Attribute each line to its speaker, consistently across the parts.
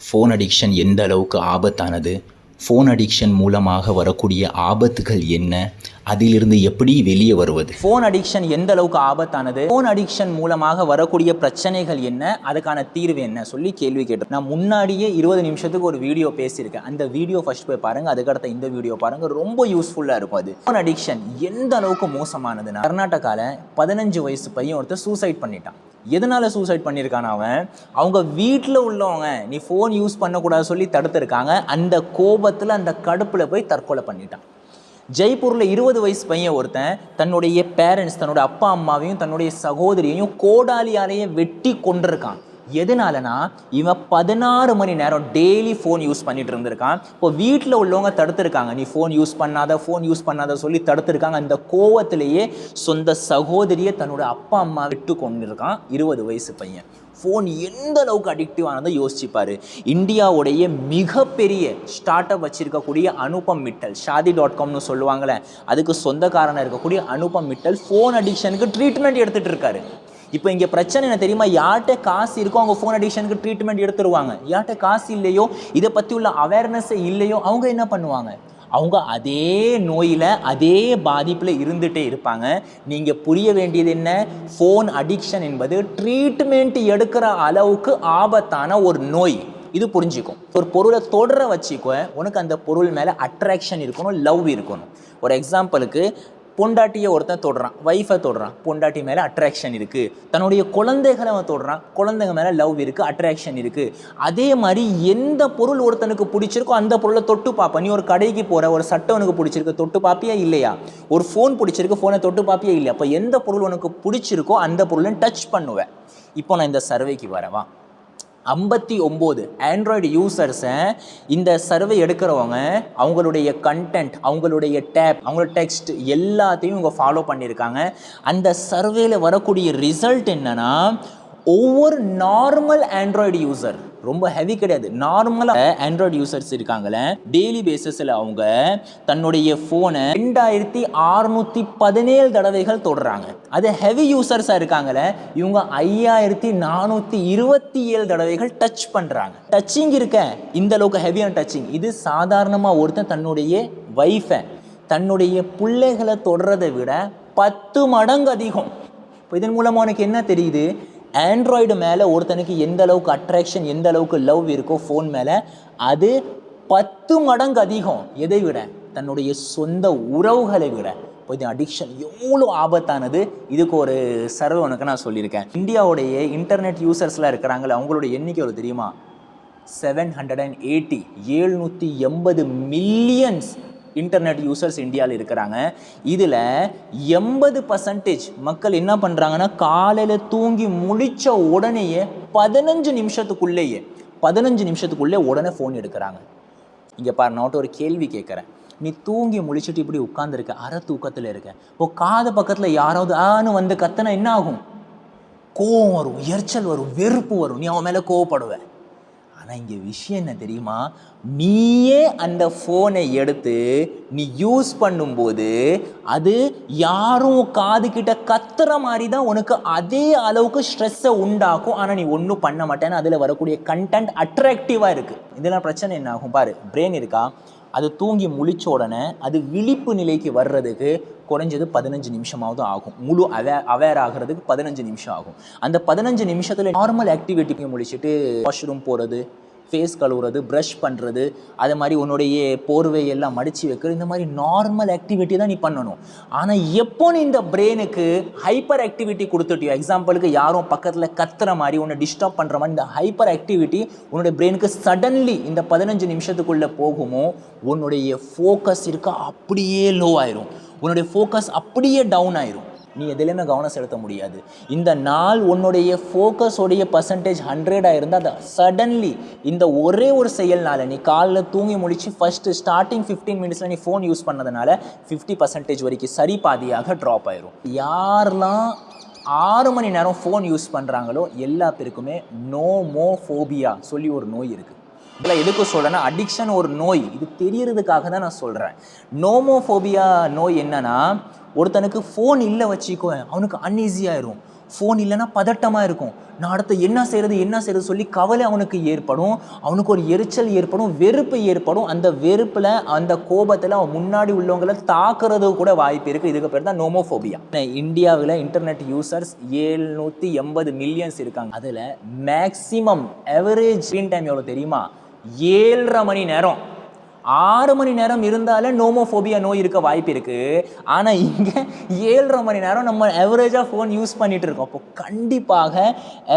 Speaker 1: Phone addiction எந்த அளவுக்கு ஆபத்தானது, ஃபோன் அடிக்ஷன் மூலமாக வரக்கூடிய ஆபத்துகள் என்ன, அதிலிருந்து எப்படி வெளியே வருவது?
Speaker 2: ஃபோன் அடிக்ஷன் எந்த அளவுக்கு ஆபத்தானது, ஃபோன் அடிக்ஷன் மூலமாக வரக்கூடிய பிரச்சனைகள் என்ன, அதுக்கான தீர்வு என்ன சொல்லி கேள்வி கேட்டேன். நான் முன்னாடியே 20 நிமிஷத்துக்கு ஒரு வீடியோ பேசியிருக்கேன். அந்த வீடியோ ஃபர்ஸ்ட் போய் பாருங்க, அதுக்கடுத்த இந்த வீடியோ பாருங்க, ரொம்ப யூஸ்ஃபுல்லாக இருக்கும். அது ஃபோன் அடிக்ஷன் எந்த அளவுக்கு மோசமானதுன்னா, கர்நாடகாவில் 15 வயசு பையன் ஒருத்தர் சூசைட் பண்ணிட்டான். எதனால சூசைட் பண்ணியிருக்கான் அவன்? அவங்க வீட்டில் உள்ளவங்க நீ ஃபோன் யூஸ் பண்ணக்கூடாது சொல்லி தடுத்துருக்காங்க. அந்த கோபத்தில் அந்த கடுப்பில் போய் தற்கொலை பண்ணிட்டான். ஜெய்ப்பூரில் 20 வயசு பையன் ஒருத்தன் தன்னுடைய பேரண்ட்ஸ், தன்னுடைய அப்பா அம்மாவையும் தன்னுடைய சகோதரியையும் கோடாலியாலேயே வெட்டி கொண்டிருக்கான். எதனாலனா இவன் 16 மணி நேரம் டெய்லி ஃபோன் யூஸ் பண்ணிட்டு இருந்திருக்கான். இப்போ வீட்டில் உள்ளவங்க தடுத்துருக்காங்க, நீ ஃபோன் யூஸ் பண்ணாத சொல்லி தடுத்துருக்காங்க. அந்த கோவத்திலேயே சொந்த சகோதரியை தன்னோட அப்பா அம்மா விட்டு கொண்டிருக்கான் 20 வயசு பையன். ஃபோன் எந்த அளவுக்கு அடிக்டிவானதை யோசிச்சுப்பாரு. இந்தியாவுடைய மிகப்பெரிய ஸ்டார்ட் அப் வச்சிருக்கக்கூடிய அனுபம் மிட்டல், ஷாதி.comனு சொல்லுவாங்களே, அதுக்கு சொந்தக்காரனாக இருக்கக்கூடிய அனுபம் மிட்டல் ஃபோன் அடிக்ஷனுக்கு ட்ரீட்மெண்ட் எடுத்துகிட்டு இருக்காரு. இப்போ இங்கே பிரச்சனை என்ன தெரியுமா? யார்கிட்ட காசு இருக்கோ அவங்க ஃபோன் அடிக்ஷனுக்கு ட்ரீட்மெண்ட் எடுத்துருவாங்க. யார்கிட்ட காசு இல்லையோ, இதை பற்றி உள்ள அவேர்னஸே இல்லையோ, அவங்க என்ன பண்ணுவாங்க? அவங்க அதே நோயில் அதே பாதிப்பில் இருந்துகிட்டே இருப்பாங்க. நீங்கள் புரிய வேண்டியது என்ன? ஃபோன் அடிக்ஷன் என்பது ட்ரீட்மெண்ட் எடுக்கிற அளவுக்கு ஆபத்தான ஒரு நோய். இது புரிஞ்சுக்கும். ஒரு பொருளை தொடர வச்சுக்கோ, உனக்கு அந்த பொருள் மேலே அட்ராக்ஷன் இருக்கணும், லவ் இருக்கணும். ஒரு எக்ஸாம்பிளுக்கு, பொண்டாட்டியை ஒருத்தன் தொடுறான், ஒய்ஃபை தொடுறான், பொண்டாட்டி மேலே அட்ராக்ஷன் இருக்குது. தன்னுடைய குழந்தைகளை அவன் தொடுறான், குழந்தைங்க மேலே லவ் இருக்குது, அட்ராக்ஷன் இருக்குது. அதே மாதிரி எந்த பொருள் ஒருத்தனுக்கு பிடிச்சிருக்கோ அந்த பொருளை தொட்டு பார்ப்பேன். நீ ஒரு கடைக்கு போகிற, ஒரு சட்டை உனக்கு பிடிச்சிருக்கு, தொட்டு பார்ப்பியா இல்லையா? ஒரு ஃபோன் பிடிச்சிருக்கு, ஃபோனை தொட்டு பார்ப்பியா இல்லையா? அப்போ எந்த பொருள் உனக்கு பிடிச்சிருக்கோ அந்த பொருளை டச் பண்ணுவேன். இப்போ நான் இந்த சர்வேக்கு வரவா, 59 ஆண்ட்ராய்டு யூசர்ஸை இந்த சர்வே எடுக்கிறவங்க அவங்களுடைய கண்டென்ட், அவங்களுடைய டேப், அவங்களோட டெக்ஸ்ட் எல்லாத்தையும் இவங்க ஃபாலோ பண்ணியிருக்காங்க. அந்த சர்வேல வரக்கூடிய ரிசல்ட் என்னன்னா, ஒவ்வொரு நார்மல் ஆண்ட்ராய்டு யூசர், ரொம்ப ஹெவி கிடையாது, நார்மலாக ஆண்ட்ராய்டு யூசர்ஸ் இருக்காங்களே, டெய்லி பேசிஸில் அவங்க தன்னுடைய ஃபோனை 2617 தடவைகள் தொடுறாங்க. அது ஹெவி யூசர்ஸாக இருக்காங்களே, இவங்க 5427 தடவைகள் டச் பண்ணுறாங்க. டச்சிங் இருக்க இந்த அளவுக்கு ஹெவியான டச்சிங், இது சாதாரணமாக ஒருத்தன் தன்னுடைய வைஃபை, தன்னுடைய பிள்ளைகளை தொடுறதை விட 10 மடங்கு அதிகம். இப்போ இதன் மூலமாக உனக்கு என்ன தெரியுது? ஆண்ட்ராய்டு மேலே ஒருத்தனுக்கு எந்த அளவுக்கு அட்ராக்ஷன், எந்த அளவுக்கு லவ் இருக்கோ ஃபோன் மேலே, அது 10 மடங்கு அதிகம். எதை விட? தன்னுடைய சொந்த உறவுகளை விட. இப்போ இது அடிக்ஷன் எவ்வளோ ஆபத்தானது. இதுக்கு ஒரு சர்வே உனக்கு நான் சொல்லியிருக்கேன். இந்தியாவுடைய இன்டர்நெட் யூசர்ஸ்லாம் இருக்கிறாங்களே, அவங்களோட எண்ணிக்கை எவ்வளோ தெரியுமா? 780 மில்லியன்ஸ் இன்டர்நெட் யூசர்ஸ் இந்தியாவில் இருக்கிறாங்க. இதில் 80% மக்கள் என்ன பண்ணுறாங்கன்னா, காலையில் தூங்கி முழிச்ச உடனேயே 15 நிமிஷத்துக்குள்ளே உடனே ஃபோன் எடுக்கிறாங்க. இங்கே பாரு, நான் ஒரு கேள்வி கேட்குறேன். நீ தூங்கி முழிச்சிட்டு இப்படி உட்காந்துருக்க, அரை தூக்கத்தில் இருக்க, இப்போ காது பக்கத்தில் யாராவது ஆன்னு வந்து கத்துனா என்ன ஆகும்? கோவம் வரும், எரிச்சல் வரும், வெறுப்பு வரும், நீ அவன் மேலே கோவப்படுவேன். ஆனால் இங்கே விஷயம் என்ன தெரியுமா? நீயே அந்த ஃபோனை எடுத்து நீ யூஸ் பண்ணும்போது அது யாரும் காது கிட்ட கத்துற மாதிரி தான் உனக்கு அதே அளவுக்கு ஸ்ட்ரெஸ்ஸை உண்டாக்கும். ஆனால் நீ ஒன்றும் பண்ண மாட்டேன்னு அதில் வரக்கூடிய கண்டென்ட் அட்ராக்டிவாக இருக்குது. இதெல்லாம் பிரச்சனை என்ன ஆகும் பாரு. பிரெயின் இருக்கா, அது தூங்கி முழிச்ச உடனே அது விழிப்பு நிலைக்கு வர்றதுக்கு குறைஞ்சது 15 நிமிஷமாவது ஆகும். முழு அவேர் ஆகிறதுக்கு 15 நிமிஷம் ஆகும். அந்த 15 நிமிஷத்தில் நார்மல் ஆக்டிவிட்டி முடிச்சுட்டு வாஷ்ரூம் போகிறது, ஃபேஸ் கழுவுறது, ப்ரஷ் பண்ணுறது, அது மாதிரி உன்னுடைய போர்வையெல்லாம் மடித்து வைக்கிறது, இந்த மாதிரி நார்மல் ஆக்டிவிட்டி தான் நீ பண்ணணும். ஆனால் எப்போ நீ இந்த பிரெயினுக்கு ஹைப்பர் ஆக்டிவிட்டி கொடுத்துட்டியோ, எக்ஸாம்பிளுக்கு யாரும் பக்கத்தில் கத்துற மாதிரி, உன்னை டிஸ்டர்ப் பண்ணுற மாதிரி, இந்த ஹைப்பர் ஆக்டிவிட்டி உன்னுடைய பிரெயினுக்கு சடன்லி இந்த 15 நிமிஷத்துக்குள்ளே போகுமோ, உன்னுடைய ஃபோக்கஸ் இருக்க அப்படியே லோ ஆயிரும், உன்னுடைய ஃபோக்கஸ் அப்படியே டவுன் ஆயிரும். நீ எதுலையுமே கவனம் செலுத்த முடியாது. இந்த நாள் உன்னுடைய ஃபோக்கஸோடைய பர்சன்டேஜ் 100 இருந்தால் அது சடன்லி இந்த ஒரே ஒரு செயல்னால, நீ காலையில் தூங்கி முடிச்சு ஃபஸ்ட்டு ஸ்டார்டிங் 15 மினிட்ஸில் நீ ஃபோன் யூஸ் பண்ணதுனால 50% வரைக்கும் சரி பாதியாக ட்ராப் ஆயிரும். யாரெல்லாம் 6 மணி நேரம் ஃபோன் யூஸ் பண்ணுறாங்களோ எல்லா பேருக்குமே நோமோஃபோபியா சொல்லி ஒரு நோய் இருக்குது. இதில் எதுக்கு சொல்கிறேன்னா, அடிக்ஷன் ஒரு நோய், இது தெரியறதுக்காக தான் நான் சொல்கிறேன். நோமோஃபோபியா நோய் என்னன்னா, ஒருத்தனுக்கு ஃபோன் இல்லை வச்சுக்கோ, அவனுக்கு அன்ஈஸியாயிரும். ஃபோன் இல்லைன்னா பதட்டமாக இருக்கும். நான் அடுத்து என்ன செய்கிறது சொல்லி கவலை அவனுக்கு ஏற்படும். அவனுக்கு ஒரு எரிச்சல் ஏற்படும், வெறுப்பு ஏற்படும். அந்த வெறுப்பில் அந்த கோபத்தில் அவன் முன்னாடி உள்ளவங்களை தாக்குறது கூட வாய்ப்பு இருக்குது. இதுக்கு பேர் தான் நோமோஃபோபியா. இந்தியாவில் இன்டர்நெட் யூசர்ஸ் 780 மில்லியன்ஸ் இருக்காங்க. அதில் மேக்ஸிமம் அவரேஜ் ஸ்க்ரீன் டைம் எவ்வளோ தெரியுமா? 7.5 மணி நேரம். 6 மணி நேரம் இருந்தாலே நோமோஃபோபியா நோய் இருக்க வாய்ப்பு இருக்குது. ஆனால் இங்கே 7.5 மணி நேரம் நம்ம ஆவரேஜாக ஃபோன் யூஸ் பண்ணிகிட்டு இருக்கோம். அப்போ கண்டிப்பாக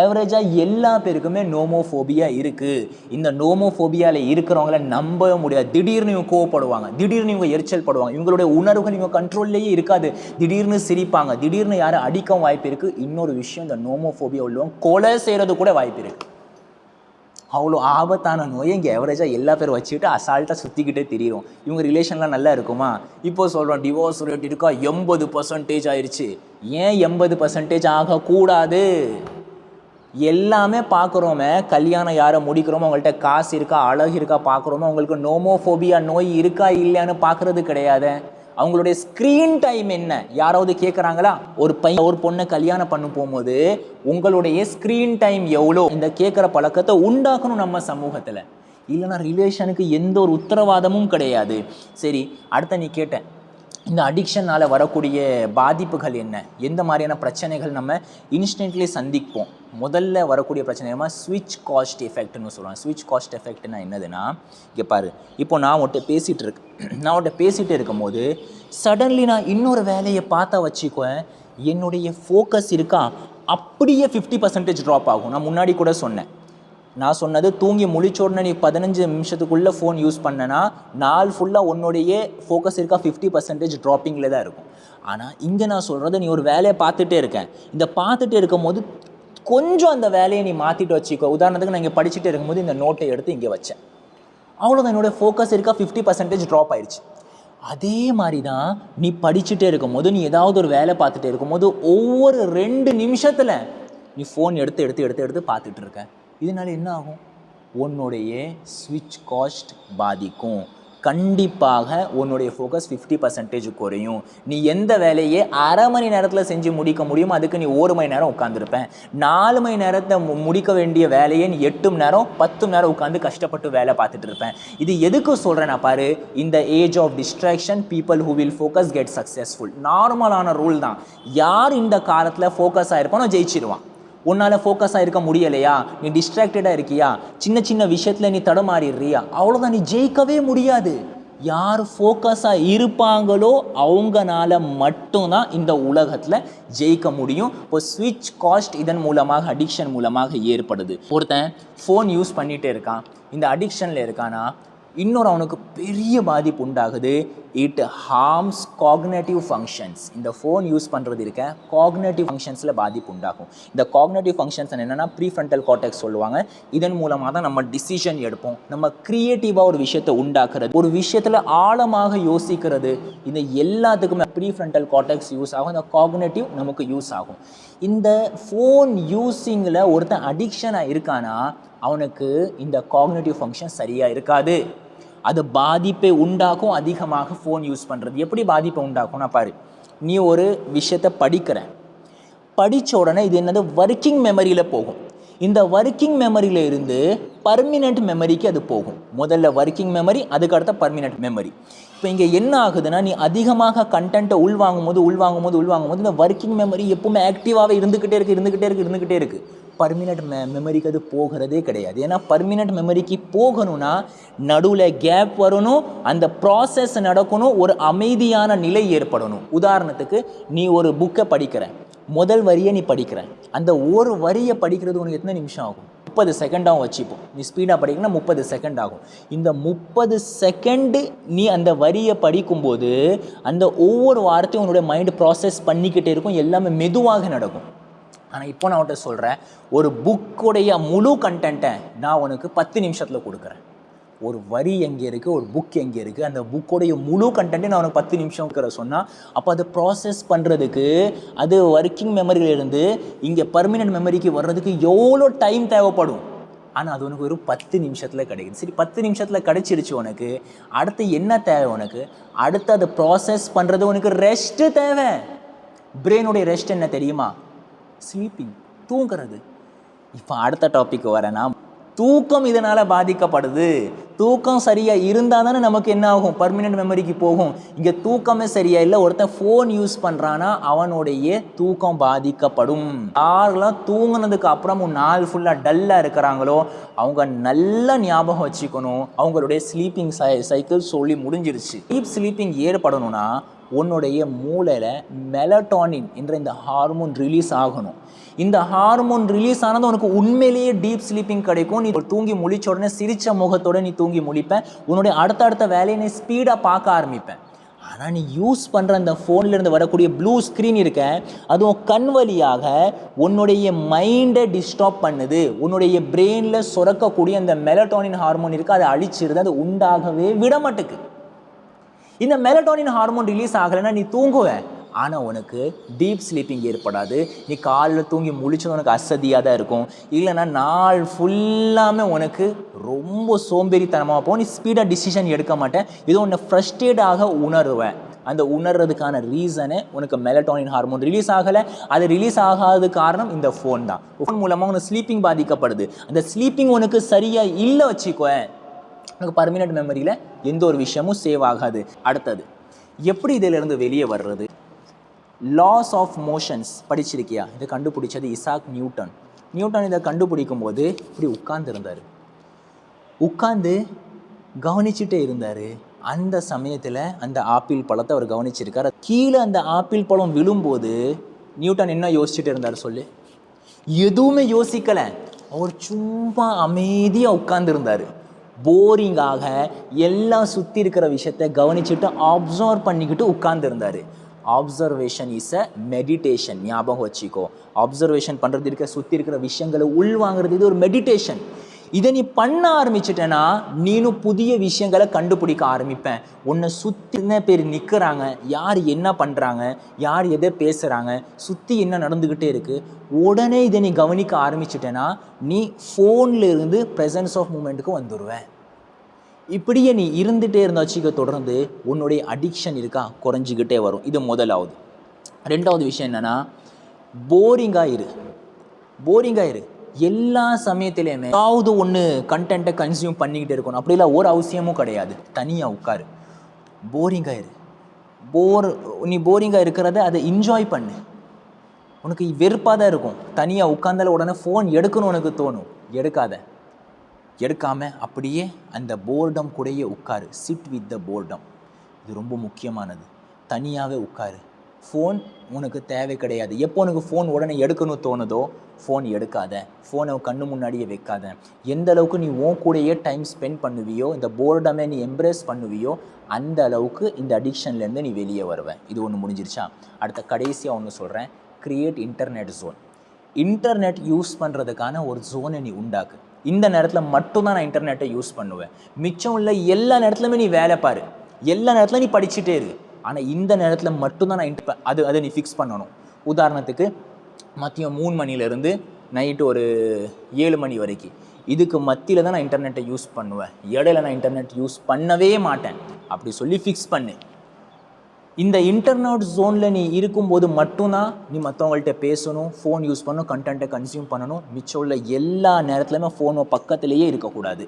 Speaker 2: ஆவரேஜாக எல்லா பேருக்குமே நோமோஃபோபியா இருக்குது. இந்த நோமோஃபோபியாவில் இருக்கிறவங்கள நம்பவே முடியாது. திடீர்னு இவங்க கோவப்படுவாங்க, திடீர்னு இவங்க எரிச்சல் படுவாங்க, இவங்களுடைய உணர்வுகள் இவங்க கண்ட்ரோல்லையே இருக்காது. திடீர்னு சிரிப்பாங்க, திடீர்னு யாரும் அடிக்கவும் வாய்ப்பு இருக்குது. இன்னொரு விஷயம், இந்த நோமோஃபோபியா உள்ளவங்க கொலை செய்கிறது கூட வாய்ப்பு இருக்குது. அவ்வளோ ஆபத்தான நோயை இங்கே எவரேஜாக எல்லா பேரும் வச்சுக்கிட்டு அசால்ட்டாக சுற்றிக்கிட்டே தெரியும். இவங்க ரிலேஷன்லாம் நல்லா இருக்குமா? இப்போ சொல்கிறோம் டிவோர்ஸ் ரேட் இருக்கா 80% ஆயிடுச்சு. ஏன் 80% ஆகக்கூடாது? எல்லாமே பார்க்குறோமே, கல்யாணம் யாரை முடிக்கிறோமோ அவங்கள்ட்ட காசு இருக்கா, அழகு இருக்கா பார்க்குறோமோ, அவங்களுக்கு நோமோஃபோபியா நோய் இருக்கா இல்லையான்னு பார்க்குறது கிடையாது. அவங்களுடைய ஸ்க்ரீன் டைம் என்ன யாராவது கேட்குறாங்களா? ஒரு பையன் ஒரு பொண்ணை கல்யாணம் பண்ண போகும்போது உங்களுடைய ஸ்க்ரீன் டைம் எவ்வளோ, இந்த கேட்குற பழக்கத்தை உண்டாக்கணும் நம்ம சமூகத்தில். இல்லைனா ரிலேஷனுக்கு எந்த ஒரு உத்தரவாதமும் கிடையாது. சரி, அடுத்த நீ கேட்டேன், இந்த அடிக்ஷனால் வரக்கூடிய பாதிப்புகள் என்ன, எந்த மாதிரியான பிரச்சனைகள் நம்ம இன்ஸ்டன்ட்லி சந்திப்போம்? முதல்ல வரக்கூடிய பிரச்சனை ஸ்விட்ச் காஸ்ட் எஃபெக்ட்னு சொல்லுவாங்க. ஸ்விட்ச் காஸ்ட் எஃபெக்ட்னா என்னதுன்னா, இங்கே பாரு, இப்போ நான் உன்கிட்ட பேசிகிட்டு இருக்கும்போது சடன்லி நான் இன்னொரு வேலையை பார்த்தா வச்சுக்குவேன், என்னுடைய ஃபோக்கஸ் இருக்கா அப்படியே 50% ட்ராப் ஆகும். நான் முன்னாடி கூட சொன்னேன், நான் சொன்னது தூங்கி முழிச்ச உடனே நீ 15 நிமிஷத்துக்குள்ளே ஃபோன் யூஸ் பண்ணனா நாள் ஃபுல்லாக உன்னுடைய ஃபோக்கஸ் இருக்கா 50% ட்ராப்பிங்கில் தான் இருக்கும். ஆனால் இங்கே நான் சொல்கிறது, நீ ஒரு வேலையை பார்த்துட்டே இருக்கேன், இந்த பார்த்துட்டு இருக்கும் போது கொஞ்சம் அந்த வேலையை நீ மாற்றிட்டு வச்சுக்கோ. உதாரணத்துக்கு நான் இங்கே படிச்சுட்டு இருக்கும்போது இந்த நோட்டை எடுத்து இங்கே வச்சேன், அவ்வளோதான், என்னுடைய ஃபோக்கஸ் இருக்கா 50% ட்ராப் ஆயிடுச்சு. அதே மாதிரி தான் நீ படிச்சுட்டே இருக்கும்போது, நீ ஏதாவது ஒரு வேலை பார்த்துட்டே இருக்கும்போது ஒவ்வொரு 2 நிமிஷத்தில் நீ ஃபோன் எடுத்து பார்த்துட்டு இருக்க. இதனால என்ன ஆகும்? உன்னுடைய ஸ்விட்ச் காஸ்ட் பாதிக்கும். கண்டிப்பாக உன்னுடைய ஃபோக்கஸ் 50% குறையும். நீ எந்த வேலையை அரை மணி நேரத்தில் செஞ்சு முடிக்க முடியுமோ அதுக்கு நீ 1 மணி நேரம் உட்காந்துருப்பேன். 4 மணி நேரத்தை முடிக்க வேண்டிய வேலையை நீ 8 மணி நேரம் 10 மணி நேரம் உட்காந்து கஷ்டப்பட்டு வேலை பார்த்துட்டு இருப்பேன். இது எதுக்கு சொல்கிறேன்னா பாரு, இந்த age of distraction people who will focus get successful. நார்மலான ரூல் தான். யார் இந்த காலத்தில் ஃபோக்கஸ் ஆகிருப்பானோ ஜெயிச்சிருவான். உன்னால் ஃபோக்கஸாக இருக்க முடியலையா, நீ டிஸ்ட்ராக்டடாக இருக்கியா, சின்ன விஷயத்தில் நீ தடமாறிடுறியா, அவ்வளோதான், நீ ஜெயிக்கவே முடியாது. யார் ஃபோக்கஸாக இருப்பாங்களோ அவங்கனால மட்டும்தான் இந்த உலகத்தில் ஜெயிக்க முடியும். இப்போ ஸ்விட்ச் காஸ்ட் இதன் மூலமாக, அடிக்ஷன் மூலமாக ஏற்படுது. ஒருத்தன் ஃபோன் யூஸ் பண்ணிகிட்டே இருக்கான், இந்த அடிக்ஷனில் இருக்கானா, இன்னொரு அவனுக்கு பெரிய பாதிப்பு உண்டாகுது. It harms cognitive functions. இந்த ஃபோன் யூஸ் பண்ணுறது இருக்க காக்னேட்டிவ் ஃபங்க்ஷன்ஸில் பாதிப்பு உண்டாகும். இந்த காக்னேட்டிவ் ஃபங்க்ஷன்ஸ் என்னென்னா ப்ரீஃப்ரண்டல் கார்டெக்ஸ் சொல்லுவாங்க. இதன் மூலமாக தான் நம்ம டிசிஷன் எடுப்போம், நம்ம க்ரியேட்டிவாக ஒரு விஷயத்தை உண்டாக்குறது, ஒரு விஷயத்தில் ஆழமாக யோசிக்கிறது, இந்த எல்லாத்துக்குமே ப்ரீஃப்ரண்டல் கார்டெக்ஸ் யூஸ் ஆகும். இந்த காக்னேட்டிவ் நமக்கு யூஸ் ஆகும். இந்த ஃபோன் யூஸிங்கில் ஒருத்தன் அடிக்ஷனாக இருக்கானா அவனுக்கு இந்த காக்னேட்டிவ் ஃபங்க்ஷன் சரியாக இருக்காது. அது பாதிப்பை உண்டாக்கும். அதிகமாக ஃபோன் யூஸ் பண்ணுறது எப்படி பாதிப்பை உண்டாக்கும்னா பாரு, நீ ஒரு விஷயத்தை படித்த உடனே இது என்னது ஒர்க்கிங் மெமரியில் போகும். இந்த ஒர்க்கிங் மெமரியில் இருந்து பர்மினெண்ட் மெமரிக்கு அது போகும். முதல்ல ஒர்க்கிங் மெமரி, அதுக்கடுத்த பர்மினெண்ட் மெமரி. இப்போ இங்கே என்ன ஆகுதுன்னா, நீ அதிகமாக கண்டென்ட்டை உள்வாங்கும் போது இந்த ஒர்க்கிங் மெமரி எப்பவுமே ஆக்டிவாகவே இருந்துக்கிட்டே இருக்குது. பர்மினெண்ட் மெமரிக்கு அது போகிறதே கிடையாது. ஏன்னா பர்மினெண்ட் மெமரிக்கு போகணும்னா நடுவில் கேப் வரணும், அந்த ப்ராசஸ் நடக்கணும், ஒரு அமைதியான நிலை ஏற்படணும். உதாரணத்துக்கு நீ ஒரு புக்கை படிக்கிற, முதல் வரியை நீ படிக்கிற, அந்த ஒரு வரியை படிக்கிறது உனக்கு எத்தனை நிமிஷம் ஆகும்? 30 செகண்டாகவும் வச்சுப்போம். நீ ஸ்பீடாக படிக்கணும்னா 30 செகண்ட் ஆகும். இந்த 30 செகண்டு நீ அந்த வரியை படிக்கும்போது அந்த ஒவ்வொரு வார்த்தையும் உன்னுடைய மைண்டு ப்ராசஸ் பண்ணிக்கிட்டே இருக்கும், எல்லாமே மெதுவாக நடக்கும். ஆனால் இப்போ நான் உன்கிட்ட சொல்கிறேன், ஒரு புக்குடைய முழு கண்டென்ட்டை நான் உனக்கு 10 நிமிஷத்தில் கொடுக்குறேன். ஒரு வரி எங்கே இருக்குது, ஒரு புக் எங்கே இருக்குது, அந்த புக்கோடைய முழு கண்டென்ட்டை நான் உனக்கு 10 நிமிஷம் சொன்னால், அப்போ அதை ப்ராசஸ் பண்ணுறதுக்கு, அது ஒர்க்கிங் மெமரியிலேருந்து இங்கே பர்மனெண்ட் மெமரிக்கு வர்றதுக்கு எவ்வளோ டைம் தேவைப்படும். ஆனால் அது உனக்கு ஒரு 10 நிமிஷத்தில் கிடைக்குது. சரி, 10 நிமிஷத்தில் கிடைச்சிருச்சு. உனக்கு அடுத்து என்ன தேவை? உனக்கு அடுத்து அதை ப்ராசஸ் பண்ணுறது உனக்கு ரெஸ்ட்டு தேவை. பிரெயினுடைய ரெஸ்ட் என்ன தெரியுமா? ஸ்லீப்பிங், தூங்குறது. இப்போ அடுத்த டாபிக் வரேன்னா, தூக்கம் இதனால் பாதிக்கப்படுது. தூக்கம் சரியாக இருந்தால் தானே நமக்கு என்ன ஆகும், பர்மனெண்ட் மெமரிக்கு போகும். இங்கே தூக்கமே சரியா இல்லை, ஒருத்தன் ஃபோன் யூஸ் பண்ணுறான்னா அவனுடைய தூக்கம் பாதிக்கப்படும். யாரெல்லாம் தூங்குனதுக்கு அப்புறமும் நாள் ஃபுல்லாக டல்லாக இருக்கிறாங்களோ அவங்க நல்லா ஞாபகம் வச்சுக்கணும், அவங்களுடைய ஸ்லீப்பிங் சைக்கிள் சொல்லி முடிஞ்சிருச்சு. டீப் ஸ்லீப்பிங் ஏற்படணும்னா உன்னுடைய மூளையில் மெலட்டோனின் என்ற இந்த ஹார்மோன் ரிலீஸ் ஆகணும். இந்த ஹார்மோன் ரிலீஸ் ஆனது உனக்கு உண்மையிலேயே டீப் ஸ்லீப்பிங் கிடைக்கும். நீ தூங்கி முழிச்ச உடனே சிரித்த முகத்தோடு நீ தூங்கி முழிப்பேன். உன்னுடைய அடுத்த வேலையை நீ ஸ்பீடாக பார்க்க ஆரம்பிப்பேன். ஆனால் நீ யூஸ் பண்ணுற அந்த ஃபோன்லேருந்து வரக்கூடிய ப்ளூ ஸ்க்ரீன் இருக்க, அதுவும் கண் வழியாக உன்னுடைய மைண்டை டிஸ்டர்ப் பண்ணுது. உன்னுடைய பிரெயினில் சுரக்கக்கூடிய அந்த மெலட்டோனின் ஹார்மோன் இருக்குது, அதை அழிச்சிருது. அது உண்டாகவே விட மாட்டுக்கு. இந்த மெலட்டோனின் ஹார்மோன் ரிலீஸ் ஆகலைன்னா நீ தூங்குவேன், ஆனால் உனக்கு டீப் ஸ்லீப்பிங் ஏற்படாது. நீ காலையில் தூங்கி முழிச்சது உனக்கு அசதியாக தான் இருக்கும். இல்லைன்னா நாள் ஃபுல்லாமே உனக்கு ரொம்ப சோம்பேறித்தனமாக போகும். நீ ஸ்பீடாக டிசிஷன் எடுக்க மாட்டேன். இது உன்னை ஃப்ரஸ்ட்ரேட்டாக உணர்வேன். அந்த உணர்றதுக்கான ரீசனே உனக்கு மெலட்டோனின் ஹார்மோன் ரிலீஸ் ஆகலை. அது ரிலீஸ் ஆகாத காரணம் இந்த ஃபோன் தான். ஃபோன் மூலமாக உனக்கு ஸ்லீப்பிங் பாதிக்கப்படுது. அந்த ஸ்லீப்பிங் உனக்கு சரியாக இல்லை வச்சுக்கோவேன், உனக்கு பர்மனெண்ட் மெமரியில் எந்த ஒரு விஷயமும் சேவ் ஆகாது. அடுத்தது, எப்படி இதிலிருந்து வெளியே வர்றது? லாஸ் ஆஃப் மோஷன்ஸ் படிச்சிருக்கியா? இதை கண்டுபிடிச்சது இசாக் நியூட்டன். இதை கண்டுபிடிக்கும் போது இப்படி உட்கார்ந்து கவனிச்சுட்டே இருந்தார். அந்த சமயத்தில் அந்த ஆப்பிள் பழத்தை அவர் கவனிச்சிருக்கார். கீழே அந்த ஆப்பிள் பழம் விழும்போது நியூட்டன் என்ன யோசிச்சுட்டு இருந்தார் சொல்லு? எதுவுமே யோசிக்கலை. அவர் சும்மா அமைதியாக உட்கார்ந்துருந்தார். போரிங்காக எல்லாம் சுற்றி இருக்கிற விஷயத்தை கவனிச்சுட்டு அப்சர்வ் பண்ணிக்கிட்டு உட்கார்ந்துருந்தார். Observation is a meditation. ஞாபகம் வச்சுக்கோ, ஆப்சர்வேஷன் பண்ணுறது இருக்க சுற்றி இருக்கிற விஷயங்களை உள்வாங்கிறது இது ஒரு மெடிடேஷன். இதை நீ பண்ண ஆரம்பிச்சிட்டேன்னா நீனும் புதிய விஷயங்களை கண்டுபிடிக்க ஆரம்பிப்பேன். உன்னை சுற்றி என்ன பேர் நிற்கிறாங்க, யார் என்ன பண்ணுறாங்க, யார் எதை பேசுகிறாங்க, சுற்றி என்ன நடந்துக்கிட்டே இருக்குது, உடனே இதை நீ கவனிக்க ஆரம்பிச்சிட்டேன்னா நீ ஃபோனில் இருந்து ப்ரெசன்ஸ் ஆஃப் மூமெண்ட்டுக்கு வந்துடுவேன். இப்படியே நீ இருந்துகிட்டே இருந்தா வச்சுக்க, தொடர்ந்து உன்னுடைய அடிக்ஷன் இருக்கா குறைஞ்சிக்கிட்டே வரும். இது முதலாவது. ரெண்டாவது விஷயம் என்னென்னா, போரிங்காக இரு. எல்லா சமயத்துலேயுமே ஏதாவது ஒன்று கண்டென்ட்டை கன்சியூம் பண்ணிக்கிட்டே இருக்கணும் அப்படிலாம் ஒரு அவசியமும் கிடையாது. தனியாக உட்காரு, போரிங்காக இரு. நீ போரிங்காக இருக்கிறத அதை என்ஜாய் பண்ணு. உனக்கு வெறுப்பாக தான் இருக்கும். தனியாக உட்காந்தால உடனே ஃபோன் எடுக்கணும் உனக்கு தோணும், எடுக்காமல் அப்படியே அந்த போர்டம் கூடயே உட்காரு. Sit with the boredom. இது ரொம்ப முக்கியமானது. தனியாகவே உட்காரு. ஃபோன் உனக்கு தேவை கிடையாது. எப்போ உனக்கு ஃபோன் உடனே எடுக்கணும் தோணுதோ ஃபோன் எடுக்காத. ஃபோனை கண்ணு முன்னாடியே வைக்காத. எந்த அளவுக்கு நீ உன் கூடயே டைம் ஸ்பெண்ட் பண்ணுவியோ, இந்த போர்டமே நீ எம்ப்ரேஸ் பண்ணுவியோ, அந்த அளவுக்கு இந்த அடிக்ஷன்லேருந்து நீ வெளியே வருவேன். இது ஒன்று முடிஞ்சிருச்சா? அடுத்த கடைசியாக ஒன்று சொல்கிறேன், create internet zone. Internet use பண்ணுறதுக்கான ஒரு ஜோனை நீ உண்டாக்கு. இந்த நேரத்தில் மட்டும்தான் நான் இன்டர்நெட்டை யூஸ் பண்ணுவேன். மிச்சம் உள்ள எல்லா நேரத்துலையுமே நீ வேலை பாரு, எல்லா நேரத்தில் நீ படிச்சுட்டே இரு. ஆனால் இந்த நேரத்தில் மட்டும்தான் நான் அதை நீ ஃபிக்ஸ் பண்ணணும். உதாரணத்துக்கு மதியம் 3 மணிலேருந்து நைட்டு ஒரு 7 மணி வரைக்கும், இதுக்கு மத்தியில் தான் நான் இன்டர்நெட்டை யூஸ் பண்ணுவேன். இடையில நான் இன்டர்நெட் யூஸ் பண்ணவே மாட்டேன் அப்படி சொல்லி ஃபிக்ஸ் பண்ணு. இந்த இன்டர்நெட் ஜோனில் நீ இருக்கும்போது மட்டும்தான் நீ மற்றவங்கள்ட்ட பேசணும், ஃபோன் யூஸ் பண்ணணும், கண்டென்ட்டை கன்சியூம் பண்ணணும். மிச்சம் உள்ள எல்லா நேரத்துலையுமே ஃபோனை பக்கத்துலேயே இருக்கக்கூடாது.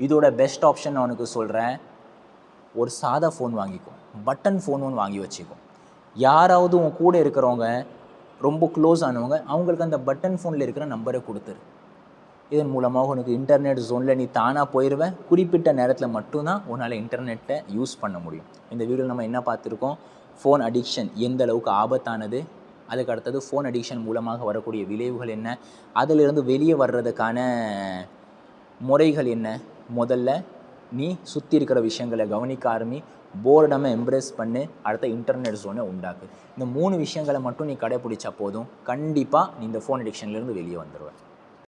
Speaker 2: இதோட பெஸ்ட் ஆப்ஷன் நான் உனக்கு சொல்கிறேன், ஒரு சாதா ஃபோன் வாங்கிக்கோ, பட்டன் ஃபோன் ஒன்று வாங்கி வச்சுக்கோ. யாராவது உன் கூட இருக்கிறவங்க ரொம்ப க்ளோஸ் ஆனவங்க அவங்களுக்கு அந்த பட்டன் ஃபோனில் இருக்கிற நம்பரை கொடுத்துரு. இதன் மூலமாக உனக்கு இன்டர்நெட் ஜோனில் நீ தானாக போயிடுவேன். குறிப்பிட்ட நேரத்தில் மட்டும்தான் உன்னால் இன்டர்நெட்டை யூஸ் பண்ண முடியும். இந்த வீடியோவில் நம்ம என்ன பார்த்துருக்கோம், ஃபோன் அடிக்ஷன் எந்த அளவுக்கு ஆபத்தானது, அதுக்கு அடுத்தது ஃபோன் அடிக்ஷன் மூலமாக வரக்கூடிய விளைவுகள் என்ன, அதிலிருந்து வெளியே வர்றதுக்கான முறைகள் என்ன. முதல்ல நீ சுற்றி இருக்கிற விஷயங்களை கவனிக்க ஆரம்பி, போர்டமை எம்ப்ரேஸ் பண்ணு, அடுத்த இன்டர்நெட் ஜோனை உண்டாக்கு. இந்த 3 விஷயங்களை மட்டும் நீ கடைப்பிடிச்சா போதும், கண்டிப்பாக நீ இந்த ஃபோன் அடிக்ஷன்லேருந்து வெளியே வந்துடுவேன்.